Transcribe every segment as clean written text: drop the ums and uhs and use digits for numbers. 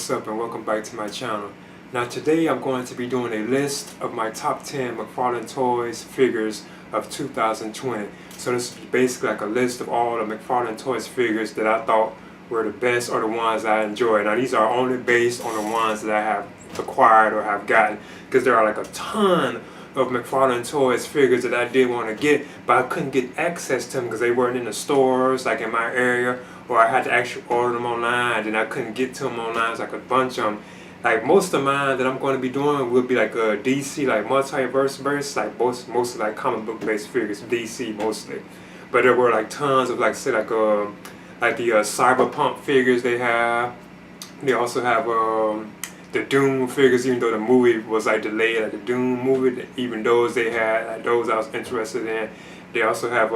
What's up and welcome back to my channel. Now today I'm going to be doing a list of my top 10 McFarlane Toys figures of 2020. So this is basically like a list of all the McFarlane Toys figures that I thought were the best or the ones I enjoyed. Now these are only based on the ones that I have acquired or have gotten, because there are like a ton of McFarlane Toys figures that I did want to get, but I couldn't get access to them because they weren't in the stores like in my area, or I had to actually order them online and I couldn't get to them online. It's like a bunch of them. Like most of mine that I'm going to be doing will be like a DC, like multiverse based, like mostly like comic book based figures, DC mostly. But there were like tons of like say like the Cyberpunk figures they have. They also have the Doom figures, even though the movie was like delayed, like the Doom movie, even those they had, like those I was interested in. They also have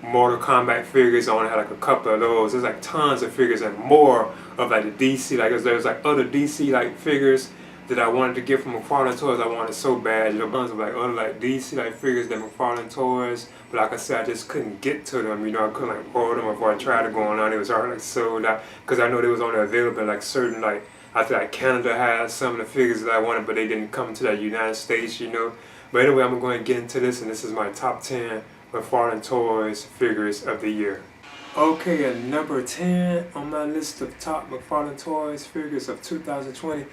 Mortal Kombat figures. I only had like a couple of those. There's like tons of figures and more of like the DC, like there's like other DC like figures that I wanted to get from McFarlane Toys. I wanted so bad, you know, tons of like other like DC like figures that McFarlane Toys, but like I said, I just couldn't get to them, you know. I couldn't like order them before I tried to go online. It was already like sold out, because I know they was only available in like certain like, I think like Canada had some of the figures that I wanted, but they didn't come to the United States, you know. But anyway, I'm going to get into this, and this is my top 10 McFarlane Toys figures of the year. Okay, at number 10 on my list of top McFarlane Toys figures of 2020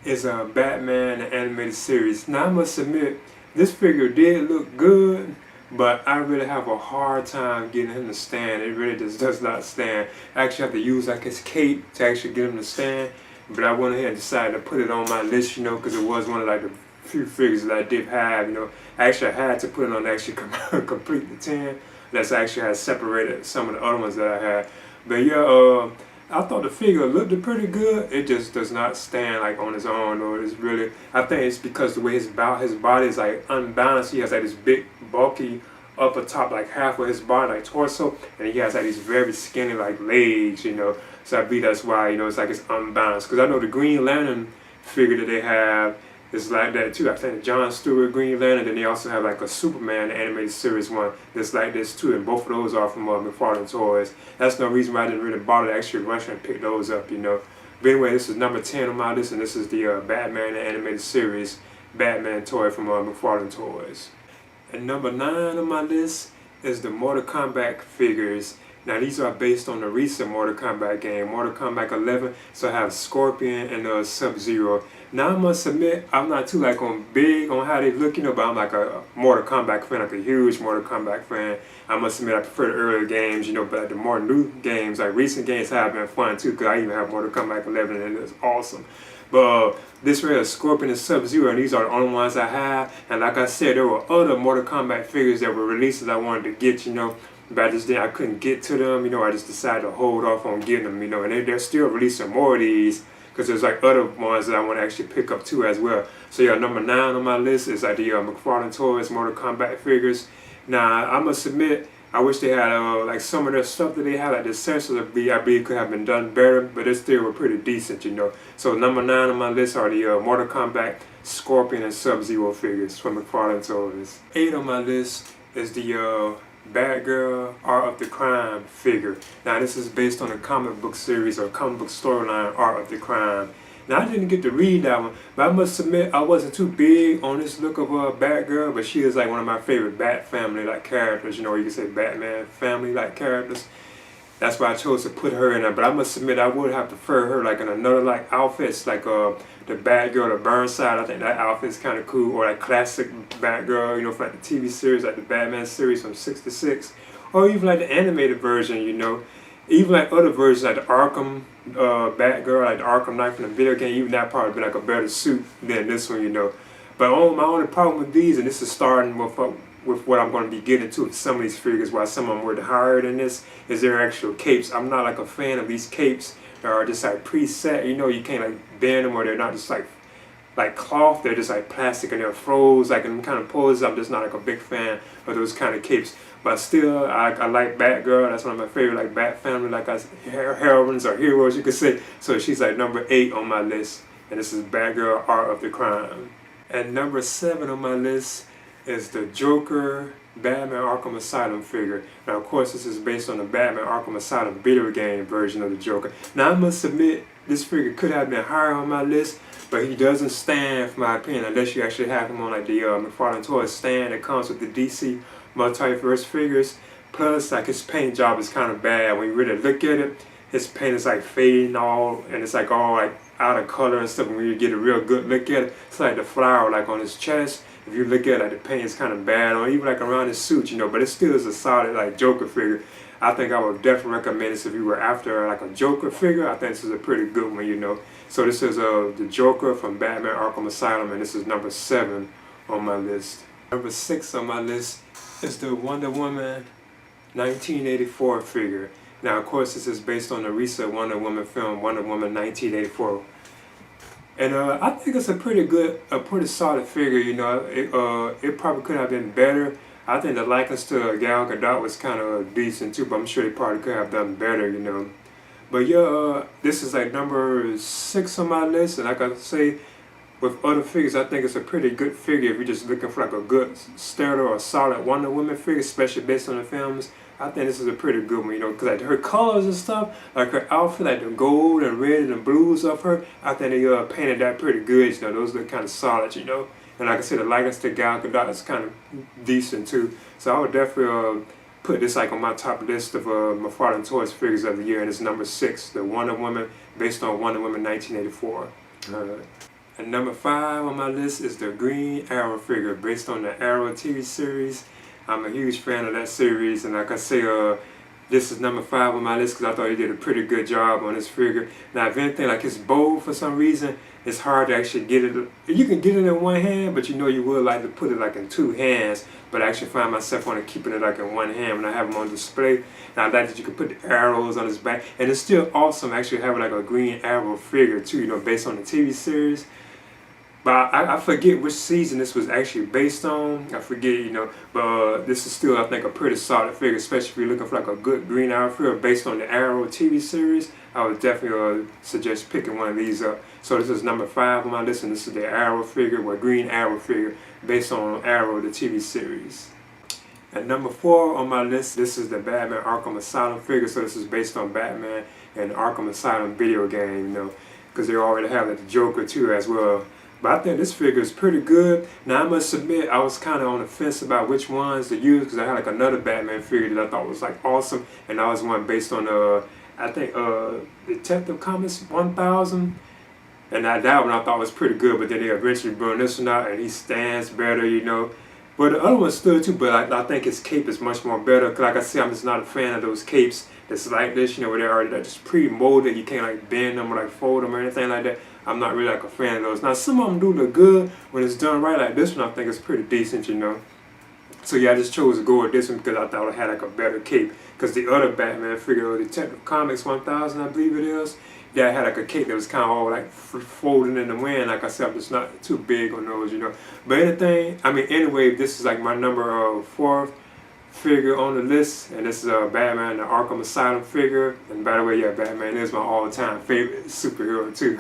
is Batman the Animated Series. Now I must admit, this figure did look good, but I really have a hard time getting him to stand. It really just does not stand. I actually have to use like his cape to actually get him to stand. But I went ahead and decided to put it on my list, you know, because it was one of like the few figures that I did have, you know. Actually, I had to put it on to actually complete the 10. That's actually had separated some of the other ones that I had. But yeah, I thought the figure looked pretty good. It just does not stand like on its own, or it's really, I think it's because the way his body is like unbalanced. He has like this big, bulky upper top, like half of his body, like torso, and he has like these very skinny like legs, you know. So I believe that's why, you know, it's like it's unbalanced. Because I know the Green Lantern figure that they have is like that too. I think the John Stewart Green Lantern, and they also have like a Superman animated series one that's like this too, and both of those are from McFarlane Toys. That's no reason why I didn't really bother to actually rush and pick those up, you know. But anyway, this is number 10 on my list, and this is the Batman the Animated Series Batman toy from McFarlane Toys. And number 9 on my list is the Mortal Kombat figures. Now these are based on the recent Mortal Kombat game, Mortal Kombat 11. So I have Scorpion and Sub-Zero. Now I must admit, I'm not too like big on how they look, you know, but I'm like a Mortal Kombat fan, like a huge Mortal Kombat fan. I must admit I prefer the earlier games, you know, but the more new games, like recent games, have been fun too, because I even have Mortal Kombat 11 and it's awesome. But this right here, Scorpion and Sub-Zero, and these are the only ones I have. And like I said, there were other Mortal Kombat figures that were released that I wanted to get, you know. But I couldn't get to them, you know. I just decided to hold off on getting them, you know. And they're still releasing more of these, because there's like other ones that I want to actually pick up too as well. So yeah, number 9 on my list is like the McFarlane Toys Mortal Kombat figures. Now I must admit, I wish they had like some of their stuff that they had, like the sensors I believe could have been done better, but they still were pretty decent, you know. So number 9 on my list are the Mortal Kombat Scorpion and Sub-Zero figures from McFarlane Toys. 8 on my list is the Batgirl Art of the Crime figure. Now this is based on the comic book series or comic book storyline Art of the Crime. Now I didn't get to read that one, but I must admit I wasn't too big on this look of Batgirl, but she is like one of my favorite Bat family like characters, you know, you can say Batman family like characters. That's why I chose to put her in there. But I must admit I would have preferred her like in another like outfits, like the Batgirl, the Burnside. I think that outfit's kind of cool, or like classic Batgirl, you know, from like the TV series, like the Batman series from '66, or even like the animated version, you know. Even like other versions, like the Arkham Batgirl, like the Arkham Knight from the video game, even that probably be like a better suit than this one, you know. But my only problem with these, and this is starting with what I'm going to be getting to with some of these figures, why some of them were higher than this, is their actual capes. I'm not like a fan of these capes that are just like preset, you know. You can't like bend them, or they're not just like cloth, they're just like plastic and they're froze like in kind of poses. I'm just not like a big fan of those kind of capes. But still, I like Batgirl. That's one of my favorite like Bat family, like heroines or heroes, you could say. So she's like number 8 on my list, and this is Batgirl Art of the Crime. And number 7 on my list is the Joker Batman Arkham Asylum figure. Now of course this is based on the Batman Arkham Asylum video game version of the Joker. Now I must admit, this figure could have been higher on my list, but he doesn't stand, for my opinion, unless you actually have him on like the McFarlane Toys stand that comes with the DC Multiverse figures. Plus, like his paint job is kind of bad. When you really look at it, his paint is like fading all, and it's like all like out of color and stuff. And when you get a real good look at it, it's like the flower like on his chest. If you look at it, like the paint is kind of bad on, even like around his suit, you know. But it still is a solid like Joker figure. I think I would definitely recommend this if you were after like a Joker figure. I think this is a pretty good one, you know. So this is the Joker from Batman Arkham Asylum, and this is number 7 on my list. Number 6 on my list is the Wonder Woman 1984 figure. Now, of course, this is based on the recent Wonder Woman film, Wonder Woman 1984. And I think it's a pretty solid figure, you know. It probably could have been better. I think the likeness to Gal Gadot was kind of decent too, but I'm sure they probably could have done better, you know. But yeah, this is like number 6 on my list, and like I say, with other figures, I think it's a pretty good figure if you're just looking for like a good, stellar or solid Wonder Woman figure, especially based on the films. I think this is a pretty good one, you know, because like her colors and stuff, like her outfit, like the gold and red and blues of her, I think they painted that pretty good, you know. Those look kind of solid, you know. And like I said, the likeness to Gal Gadot is kind of decent too. So I would definitely put this like on my top list of McFarlane Toys figures of the year, and it's number 6, the Wonder Woman, based on Wonder Woman 1984. And number 5 on my list is the Green Arrow figure, based on the Arrow TV series. I'm a huge fan of that series, and like I say, this is number 5 on my list because I thought he did a pretty good job on this figure. Now, if anything, like his bow, for some reason, it's hard to actually get it. You can get it in one hand, but you know you would like to put it like in 2 hands. But I actually find myself on keeping it like in 1 hand when I have him on display. Now I like that you can put the arrows on his back, and it's still awesome actually having like a Green Arrow figure too, you know, based on the TV series. But I forget which season this was actually based on. I forget, you know. But this is still, I think, a pretty solid figure, especially if you're looking for like a good Green Arrow figure based on the Arrow TV series. I would definitely suggest picking one of these up. So this is number 5 on my list, and this is the Arrow figure, or Green Arrow figure, based on Arrow, the TV series. And number 4 on my list, this is the Batman Arkham Asylum figure. So this is based on Batman and Arkham Asylum video game, you know, because they already have like, the Joker too as well. But I think this figure is pretty good. Now I must admit, I was kind of on the fence about which ones to use because I had like another Batman figure that I thought was like awesome, and that was one based on I think Detective Comics 1000, and that one I thought was pretty good. But then they eventually brought this one out, and he stands better, you know. But the other one stood too, but I think his cape is much more better. Cause like I said, I'm just not a fan of those capes that's like this, you know, where they're already like just pre-molded. You can't like bend them or like fold them or anything like that. I'm not really like a fan of those. Now some of them do look good when it's done right. Like this one, I think is pretty decent, you know. So yeah, I just chose to go with this one because I thought it had like a better cape. Because the other Batman figure, Detective Comics 1000, I believe it is, yeah, it had like a cape that was kind of all like folding in the wind. Like I said, I'm just not too big on those, you know. But anyway, this is like my number 4th figure on the list, and this is Batman, the Arkham Asylum figure. And by the way, yeah, Batman is my all-time favorite superhero too.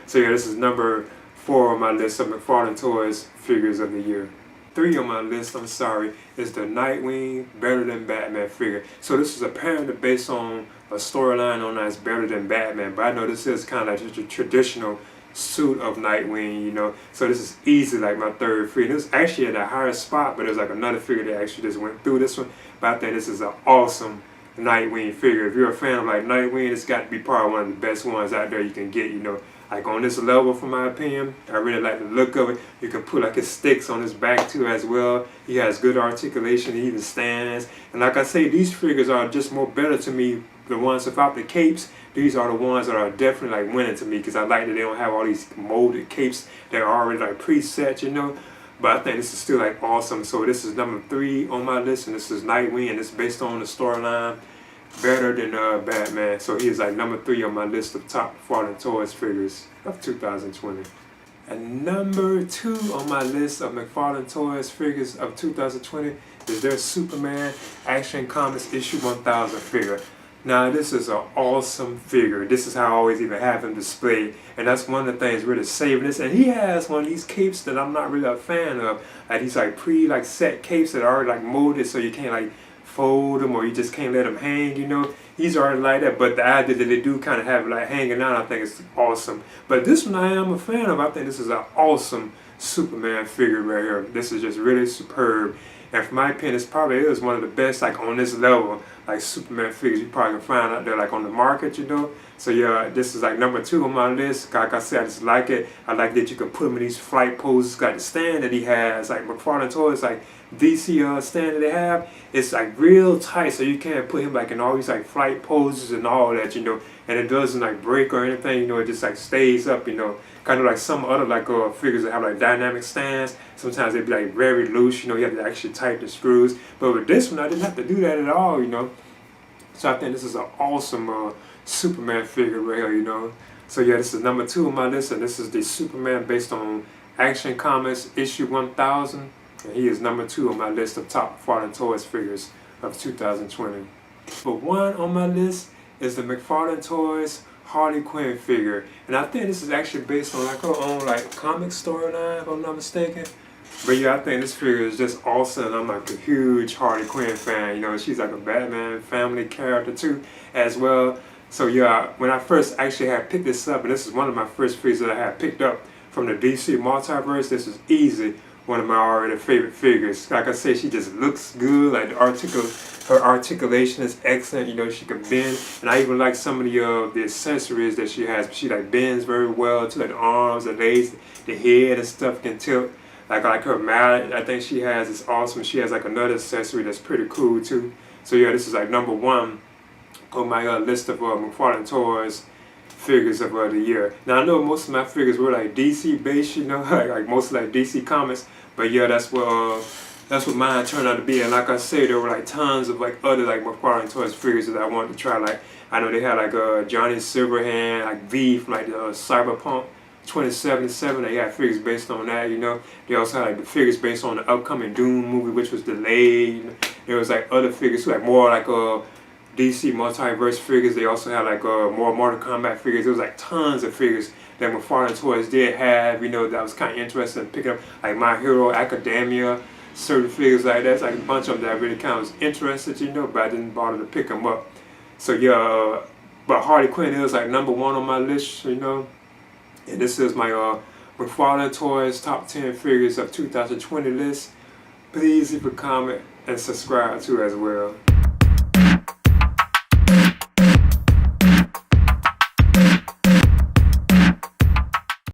So yeah, this is number 4 on my list of McFarlane Toys figures of the year. 3 on my list, I'm sorry, is the Nightwing Better Than Batman figure. So this is apparently based on a storyline known as Better Than Batman, but I know this is kind of like just a traditional suit of Nightwing, you know. So this is easily like my 3rd figure. It was actually at a higher spot, but there's like another figure that actually just went through this one. But I think this is an awesome Nightwing figure. If you're a fan of like Nightwing, it's got to be probably one of the best ones out there you can get, you know. Like on this level, from my opinion, I really like the look of it. You can put like his sticks on his back too as well. He has good articulation, he even stands. And like I say, these figures are just more better to me. The ones without the capes, these are the ones that are definitely like winning to me because I like that they don't have all these molded capes that are already like preset, you know. But I think this is still like awesome. So this is number 3 on my list, and this is Nightwing, and it's based on the storyline Better Than Batman. So he is like number 3 on my list of top McFarlane Toys figures of 2020. And number 2 on my list of McFarlane Toys figures of 2020 is their Superman Action Comics issue 1000 figure. Now this is an awesome figure. This is how I always even have him displayed, and that's one of the things really saving this. And he has one of these capes that I'm not really a fan of. Like these like set capes that are already like molded, so you can't like fold them or you just can't let them hang, you know. He's already like that, but the idea that they do kind of have like hanging out, I think is awesome. But this one I am a fan of. I think this is an awesome Superman figure right here. This is just really superb. And for my opinion, this probably is one of the best, like on this level, like Superman figures you probably can find out there, like on the market, you know. So yeah, this is like number 2 on my list. Like I said, I just like it. I like that you can put him in these flight poses. Got the stand that he has, like McFarlane Toys, like DC stand that they have. It's like real tight, so you can't put him like in all these like flight poses and all that, you know. And it doesn't like break or anything, you know. It just like stays up, you know. Kind of like some other like figures that have like dynamic stands. Sometimes they be like very loose, you know. You have to actually tighten the screws. But with this one, I didn't have to do that at all, you know. So I think this is an awesome Superman figure right here, you know. So yeah, this is number 2 on my list, and this is the Superman based on Action Comics issue 1000. And he is number 2 on my list of top McFarlane Toys figures of 2020. But 1 on my list is the McFarlane Toys Harley Quinn figure. And I think this is actually based on like her own like comic storyline, if I'm not mistaken. But yeah, I think this figure is just awesome. I'm like a huge Harley Quinn fan. You know, she's like a Batman family character too, as well. So yeah, when I first actually had picked this up, and this is one of my first figures that I had picked up from the DC multiverse, this is easy one of my already favorite figures. Like I say, she just looks good. Like her articulation is excellent. You know, she can bend, and I even like some of the accessories that she has. She like bends very well to like the arms, the legs, the head and stuff can tilt. Like her mallet, I think she has is awesome. She has like another accessory that's pretty cool too. So yeah, this is like number 1 on my list of McFarlane Toys figures of the year. Now I know most of my figures were like DC based, you know, like mostly like DC comics. But yeah, that's what mine turned out to be. And like I say, there were like tons of like other like McFarlane Toys figures that I wanted to try. Like I know they had like Johnny Silverhand, like V from like the Cyberpunk 2077. They had figures based on that, you know. They also had like the figures based on the upcoming Doom movie, which was delayed. There was like other figures, like more like DC multiverse figures. They also had like more Mortal Kombat figures. There was like tons of figures that McFarlane Toys did have, you know, that was kind of interesting to pick up, like My Hero Academia, certain figures like that. It's like a bunch of them that I really kind of was interested, you know, but I didn't bother to pick them up. So yeah, but Harley Quinn is like number 1 on my list, you know. And this is my McFarlane Toys top 10 figures of 2020 list. Please leave a comment and subscribe too as well.